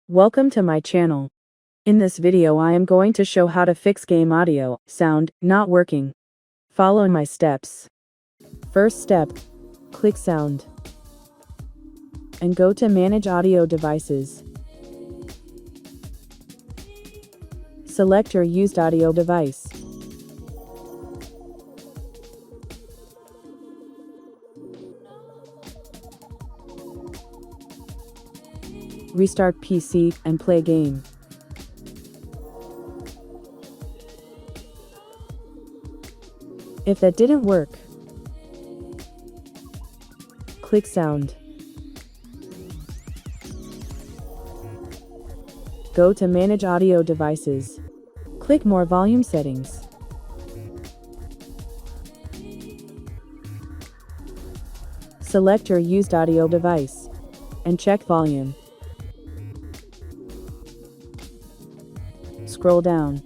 Welcome to my channel. In this video I am going to show how to fix game audio, sound, not working. Follow my steps. First step, click Sound. And go to Manage Audio Devices. Select your used audio device. Restart PC and play game. If that didn't work, click Sound. Go to Manage Audio Devices. Click More Volume Settings. Select your used audio device and check volume. Scroll down.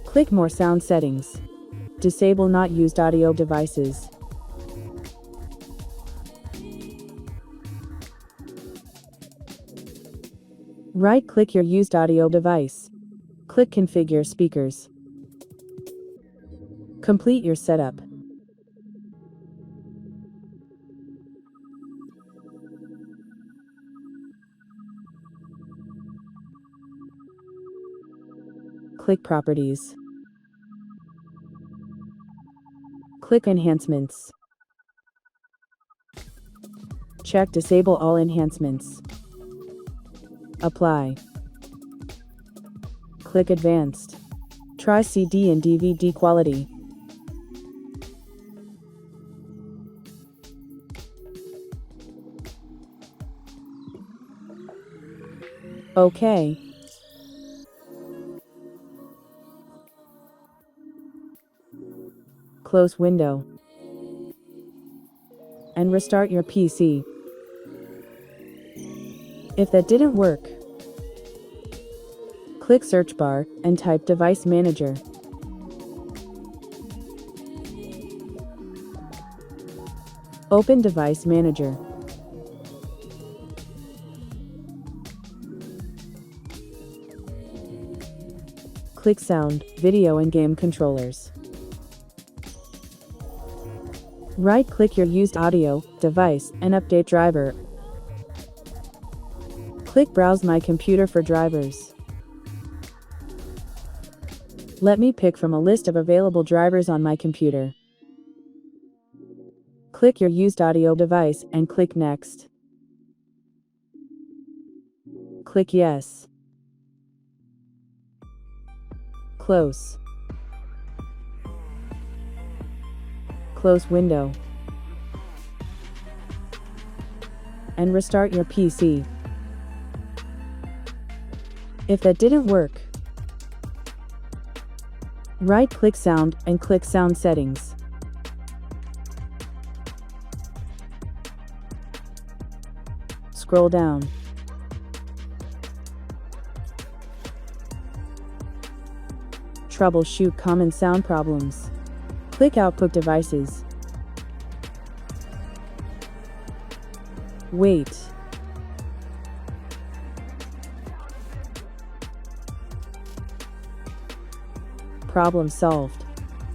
Click More Sound Settings. Disable Not Used Audio Devices. Right-click your used audio device. Click Configure Speakers. Complete your setup. Click Properties. Click Enhancements. Check Disable all enhancements. Apply. Click Advanced. Try CD and DVD quality. OK. Close window. And restart your PC. If that didn't work, click Search bar and type Device Manager. Open Device Manager. Click Sound, Video and Game Controllers. Right-click your used audio device and update driver. Click Browse My Computer for drivers. Let me pick from a list of available drivers on my computer. Click your used audio device and click Next. Click Yes. Close. Close window. And restart your PC. If that didn't work, right-click Sound and click Sound Settings. Scroll down. Troubleshoot common sound problems. Click Output Devices. Wait. Problem solved.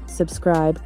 Subscribe,